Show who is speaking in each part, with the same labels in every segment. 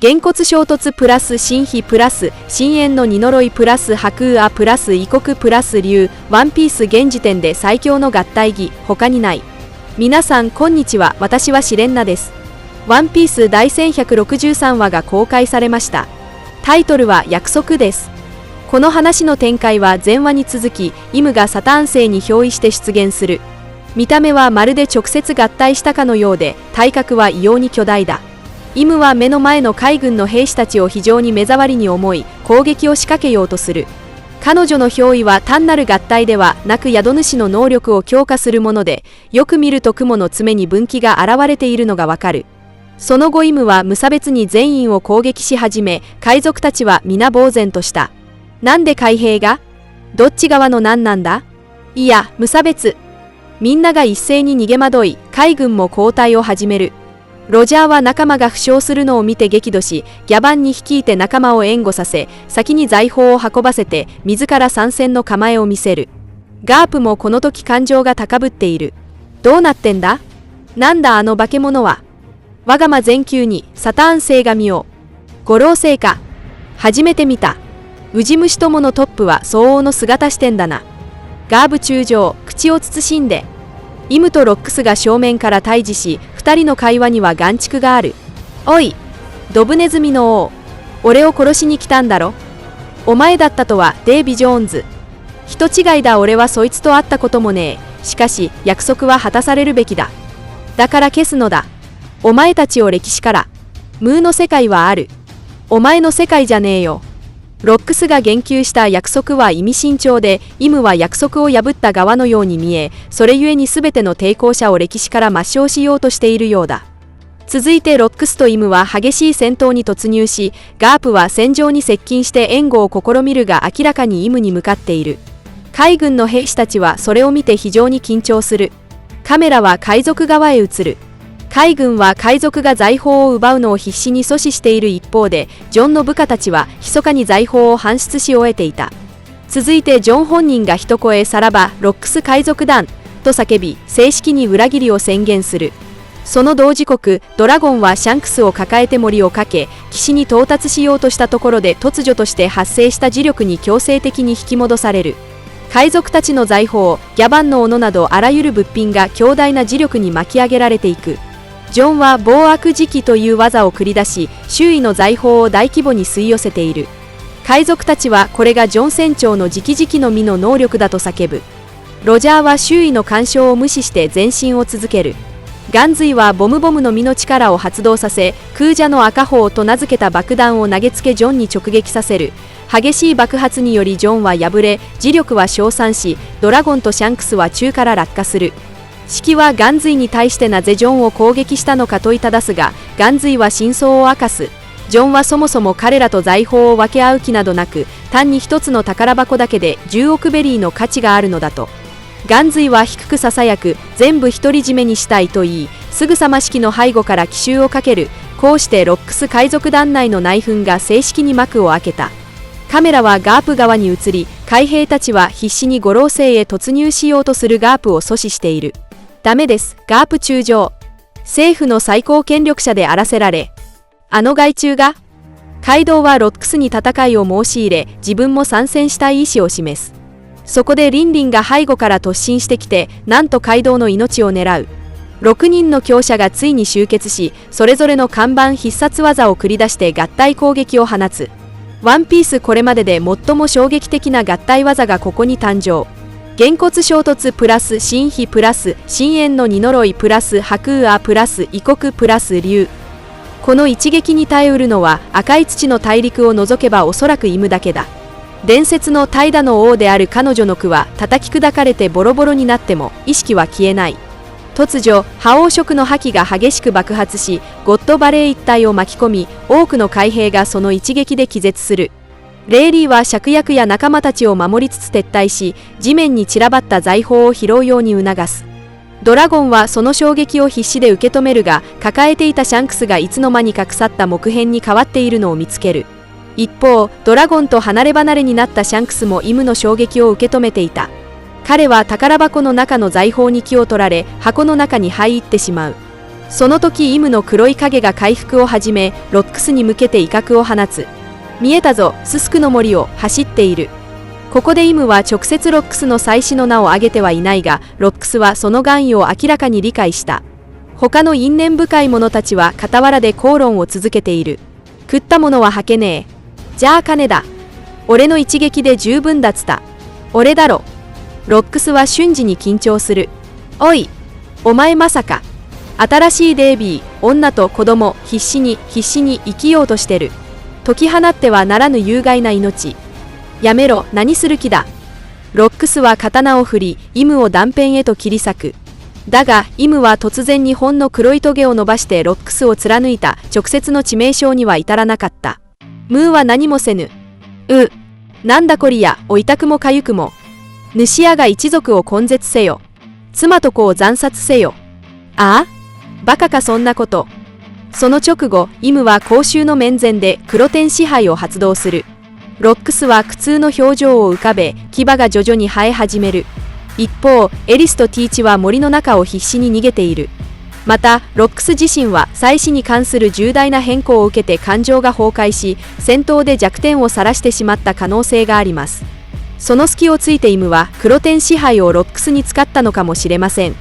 Speaker 1: げんこつ衝突プラス神秘プラス深淵の二呪いプラス白雨プラス異国プラス竜ワンピース現時点で最強の合体技他にない。皆さんこんにちは、私はシレンナです。ワンピース第1163話が公開されました。タイトルは約束です。この話の展開は前話に続き、イムがサターン星に憑依して出現する。見た目はまるで直接合体したかのようで、体格は異様に巨大だ。イムは目の前の海軍の兵士たちを非常に目障りに思い、攻撃を仕掛けようとする。彼女の憑依は単なる合体ではなく宿主の能力を強化するもので、よく見ると雲の爪に分岐が現れているのがわかる。その後イムは無差別に全員を攻撃し始め、海賊たちは皆呆然とした。なんで海兵が？どっち側の何なんだ？いや、無差別。みんなが一斉に逃げ惑い、海軍も後退を始める。ロジャーは仲間が負傷するのを見て激怒し、ギャバンに率いて仲間を援護させ、先に財宝を運ばせて、自ら参戦の構えを見せる。ガープもこの時感情が高ぶっている。どうなってんだ？なんだあの化け物は。我が魔全球にサターン星が見よう。五老星か。初めて見た。ウジ虫どものトップは相応の姿してんだな。ガーブ中将、口を慎んで。イムとロックスが正面から対峙し、二人の会話には眼蓄がある。おい、ドブネズミの王。俺を殺しに来たんだろ。お前だったとは、デイビ・ジョーンズ。人違いだ、俺はそいつと会ったこともねえ。しかし、約束は果たされるべきだ。だから消すのだ。お前たちを歴史から。ムーの世界はある。お前の世界じゃねえよ。ロックスが言及した約束は意味深長で、イムは約束を破った側のように見え、それゆえに全ての抵抗者を歴史から抹消しようとしているようだ。続いてロックスとイムは激しい戦闘に突入し、ガープは戦場に接近して援護を試みるが明らかにイムに向かっている。海軍の兵士たちはそれを見て非常に緊張する。カメラは海賊側へ移る。海軍は海賊が財宝を奪うのを必死に阻止している一方で、ジョンの部下たちは密かに財宝を搬出し終えていた。続いてジョン本人が一声さらばロックス海賊団と叫び、正式に裏切りを宣言する。その同時刻、ドラゴンはシャンクスを抱えて森をかけ、岸に到達しようとしたところで突如として発生した磁力に強制的に引き戻される。海賊たちの財宝、ギャバンの斧などあらゆる物品が強大な磁力に巻き上げられていく。ジョンは暴悪磁気という技を繰り出し、周囲の財宝を大規模に吸い寄せている。海賊たちはこれがジョン船長の直々の実の能力だと叫ぶ。ロジャーは周囲の干渉を無視して前進を続ける。ガンズイはボムの実の力を発動させ、空蛇の赤砲と名付けた爆弾を投げつけジョンに直撃させる。激しい爆発によりジョンは破れ、磁力は消散し、ドラゴンとシャンクスは宙から落下する。シキはガンズイに対してなぜジョンを攻撃したのか問いただすが、ガンズイは真相を明かす。ジョンはそもそも彼らと財宝を分け合う気などなく、単に一つの宝箱だけで10億ベリーの価値があるのだと。ガンズイは低くささやく、全部独り占めにしたいと言い、すぐさま式の背後から奇襲をかける。こうしてロックス海賊団内の内紛が正式に幕を開けた。カメラはガープ側に移り、海兵たちは必死に五老星へ突入しようとするガープを阻止している。ダメです、ガープ中将。政府の最高権力者であらせられ。あの害虫が？カイドウはロックスに戦いを申し入れ、自分も参戦したい意思を示す。そこでリンリンが背後から突進してきて、なんとカイドウの命を狙う。6人の強者がついに集結し、それぞれの看板必殺技を繰り出して合体攻撃を放つ。ワンピースこれまでで最も衝撃的な合体技がここに誕生。げんこつ衝突プラス神秘プラス深淵の二呪いプラス白雨プラス異国プラス竜。この一撃に耐えうるのは赤い土の大陸を除けばおそらくイムだけだ。伝説の怠惰の王である彼女の句は叩き砕かれてボロボロになっても意識は消えない。突如覇王色の覇気が激しく爆発し、ゴッドバレー一帯を巻き込み、多くの海兵がその一撃で気絶する。レイリーは芍薬や仲間たちを守りつつ撤退し、地面に散らばった財宝を拾うように促す。ドラゴンはその衝撃を必死で受け止めるが、抱えていたシャンクスがいつの間にか腐った木片に変わっているのを見つける。一方、ドラゴンと離れ離れになったシャンクスもイムの衝撃を受け止めていた。彼は宝箱の中の財宝に気を取られ、箱の中に入ってしまう。その時イムの黒い影が回復を始め、ロックスに向けて威嚇を放つ。見えたぞ、ススクの森を走っている。ここでイムは直接ロックスの妻子の名を挙げてはいないが、ロックスはその含意を明らかに理解した。他の因縁深い者たちは傍らで口論を続けている。食ったものは吐けねえ。じゃあ金だ。俺の一撃で十分だっつた。俺だろ。ロックスは瞬時に緊張する。おい、お前まさか。新しいデイビー、女と子供、必死に生きようとしてる。解き放ってはならぬ有害な命。やめろ、何する気だ。ロックスは刀を振り、イムを断片へと切り裂く。だが、イムは突然にほんの黒いトゲを伸ばしてロックスを貫いた。直接の致命傷には至らなかった。ムーは何もせぬ。なんだこりや、お痛くもかゆくも。主屋が一族を根絶せよ。妻と子を惨殺せよ。ああ？バカかそんなこと。その直後、イムは公衆の面前で黒天支配を発動する。ロックスは苦痛の表情を浮かべ、牙が徐々に生え始める。一方、エリスとティーチは森の中を必死に逃げている。また、ロックス自身は妻子に関する重大な変更を受けて感情が崩壊し、戦闘で弱点を晒してしまった可能性があります。その隙をついてイムは黒天支配をロックスに使ったのかもしれません。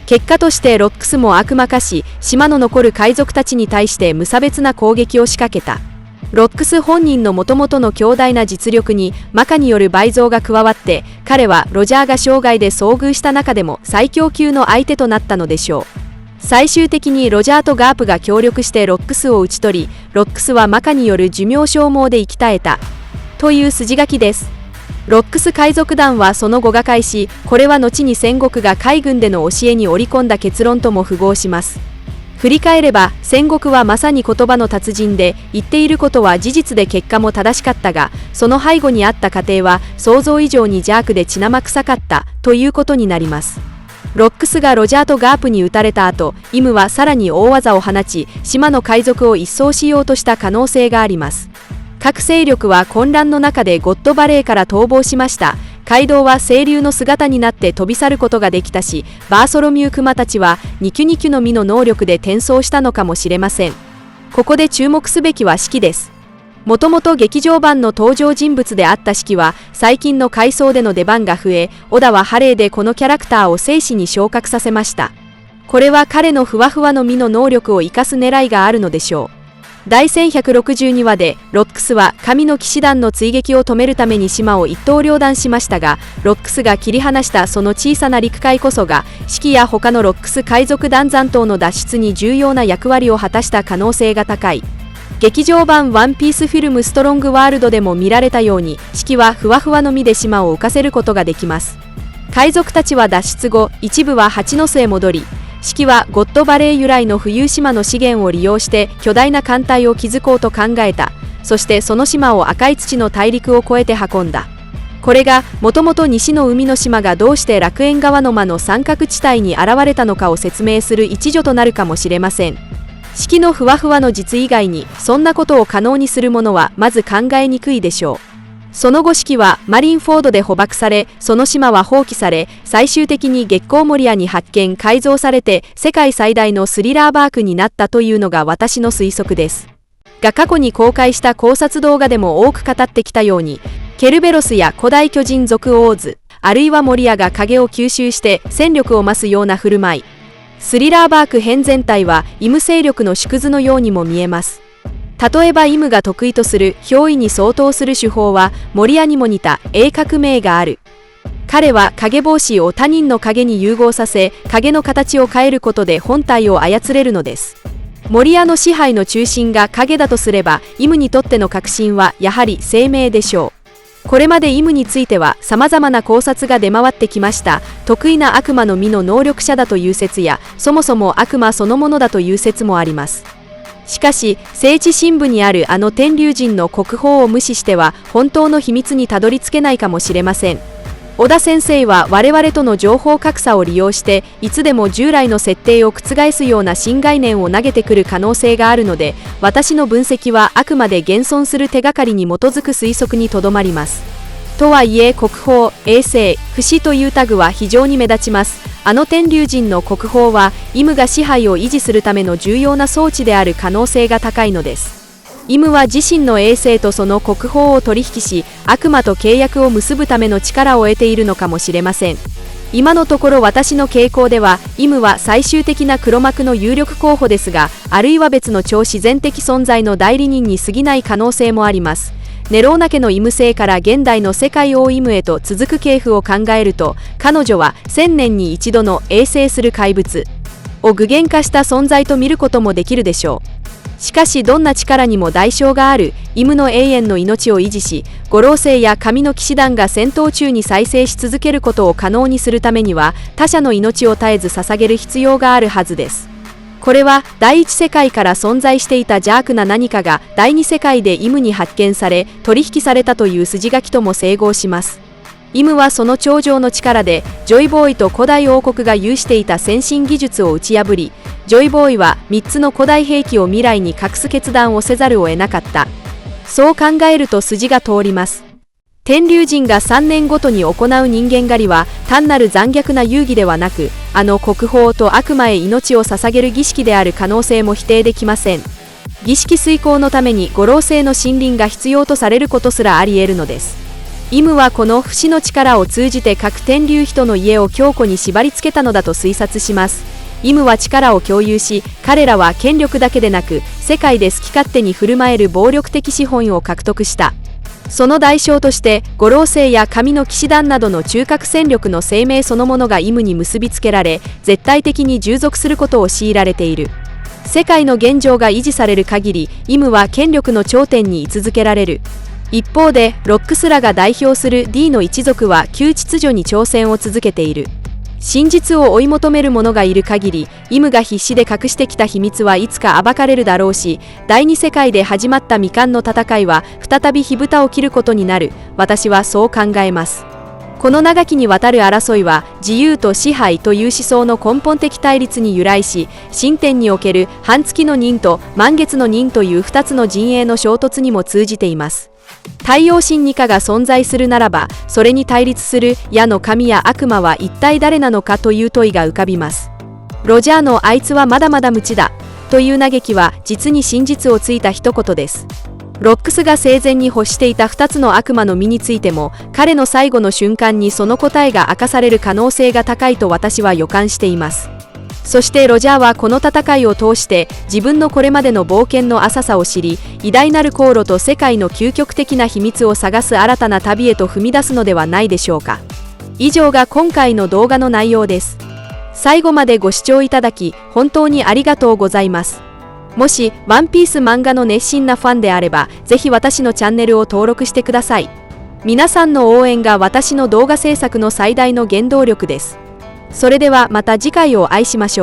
Speaker 1: 結果としてロックスも悪魔化し、島の残る海賊たちに対して無差別な攻撃を仕掛けた。ロックス本人の元々の強大な実力にマカによる倍増が加わって、彼はロジャーが生涯で遭遇した中でも最強級の相手となったのでしょう。最終的にロジャーとガープが協力してロックスを討ち取り、ロックスはマカによる寿命消耗で生き絶えた。という筋書きです。ロックス海賊団はその後瓦解し、これは後に戦国が海軍での教えに織り込んだ結論とも符合します。振り返れば、戦国はまさに言葉の達人で、言っていることは事実で結果も正しかったが、その背後にあった過程は想像以上に邪悪で血生臭かったということになります。ロックスがロジャーとガープに撃たれた後、イムはさらに大技を放ち、島の海賊を一掃しようとした可能性があります。各勢力は混乱の中でゴッドバレーから逃亡しました。カイドウは清流の姿になって飛び去ることができたし、バーソロミュークマたちはニキュニキュの実の能力で転送したのかもしれません。ここで注目すべきはシキです。もともと劇場版の登場人物であったシキは、最近の回想での出番が増え、オダはハレーでこのキャラクターを生死に昇格させました。これは彼のふわふわの実の能力を生かす狙いがあるのでしょう。第1162話でロックスは神の騎士団の追撃を止めるために島を一刀両断しましたが、ロックスが切り離したその小さな陸海こそがシキや他のロックス海賊団残党の脱出に重要な役割を果たした可能性が高い。劇場版ワンピースフィルムストロングワールドでも見られたように、シキはふわふわの実で島を浮かせることができます。海賊たちは脱出後、一部は八ノ巣へ戻り、シキはゴッドバレー由来の浮遊島の資源を利用して巨大な艦隊を築こうと考えた。そしてその島を赤い土の大陸を越えて運んだ。これがもともと西の海の島がどうして楽園側の間の三角地帯に現れたのかを説明する一助となるかもしれません。シキのふわふわの実以外にそんなことを可能にするものはまず考えにくいでしょう。その後シキはマリンフォードで捕獲され、その島は放棄され、最終的に月光モリアに発見改造されて世界最大のスリラーバークになったというのが私の推測です。が過去に公開した考察動画でも多く語ってきたように、ケルベロスや古代巨人族オーズ、あるいはモリアが影を吸収して戦力を増すような振る舞い。スリラーバーク編全体はイム勢力の縮図のようにも見えます。例えばイムが得意とする憑依に相当する手法はモリアにも似た鋭革命がある。彼は影帽子を他人の影に融合させ、影の形を変えることで本体を操れるのです。モリアの支配の中心が影だとすれば、イムにとっての核心はやはり生命でしょう。これまでイムについては様々な考察が出回ってきました。得意な悪魔の実の能力者だという説や、そもそも悪魔そのものだという説もあります。しかし、聖地深部にあるあの天龍人の国宝を無視しては本当の秘密にたどり着けないかもしれません。小田先生は我々との情報格差を利用して、いつでも従来の設定を覆すような新概念を投げてくる可能性があるので、私の分析はあくまで現存する手がかりに基づく推測にとどまります。とはいえ国宝、衛星、不死というタグは非常に目立ちます。天龍人の国宝はイムが支配を維持するための重要な装置である可能性が高いのです。イムは自身の衛星とその国宝を取引し、悪魔と契約を結ぶための力を得ているのかもしれません。今のところ私の傾向では、イムは最終的な黒幕の有力候補ですが、あるいは別の超自然的存在の代理人に過ぎない可能性もあります。ネローナ家のイム星から現代の世界王イムへと続く系譜を考えると、彼女は1000年に一度の衛星する怪物を具現化した存在と見ることもできるでしょう。しかしどんな力にも代償がある。イムの永遠の命を維持し、五老星や神の騎士団が戦闘中に再生し続けることを可能にするためには、他者の命を絶えず捧げる必要があるはずです。これは第一世界から存在していた邪悪な何かが第二世界でイムに発見され取引されたという筋書きとも整合します。イムはその頂上の力でジョイボーイと古代王国が有していた先進技術を打ち破り、ジョイボーイは3つの古代兵器を未来に隠す決断をせざるを得なかった。そう考えると筋が通ります。天龍人が3年ごとに行う人間狩りは単なる残虐な遊戯ではなく、国宝と悪魔へ命を捧げる儀式である可能性も否定できません。儀式遂行のために五老星の森林が必要とされることすらあり得るのです。イムはこの不死の力を通じて各天竜人の家を強固に縛り付けたのだと推察します。イムは力を共有し、彼らは権力だけでなく世界で好き勝手に振る舞える暴力的資本を獲得した。その代償として五老星や神の騎士団などの中核戦力の生命そのものがイムに結びつけられ、絶対的に従属することを強いられている。世界の現状が維持される限り、イムは権力の頂点に居続けられる。一方でロックスらが代表する D の一族は旧秩序に挑戦を続けている。真実を追い求める者がいる限り、イムが必死で隠してきた秘密はいつか暴かれるだろうし、第二世界で始まった未完の戦いは再び火蓋を切ることになる。私はそう考えます。この長きにわたる争いは自由と支配という思想の根本的対立に由来し、神典における半月の任と満月の任という2つの陣営の衝突にも通じています。太陽神二家が存在するならば、それに対立する矢の神や悪魔は一体誰なのかという問いが浮かびます。ロジャーのあいつはまだまだ無知だという嘆きは実に真実をついた一言です。ロックスが生前に欲していた2つの悪魔の実についても、彼の最後の瞬間にその答えが明かされる可能性が高いと私は予感しています。そしてロジャーはこの戦いを通して自分のこれまでの冒険の浅さを知り、偉大なる航路と世界の究極的な秘密を探す新たな旅へと踏み出すのではないでしょうか。以上が今回の動画の内容です。最後までご視聴いただき本当にありがとうございます。もしワンピース漫画の熱心なファンであれば、ぜひ私のチャンネルを登録してください。皆さんの応援が私の動画制作の最大の原動力です。それではまた次回をお会いしましょう。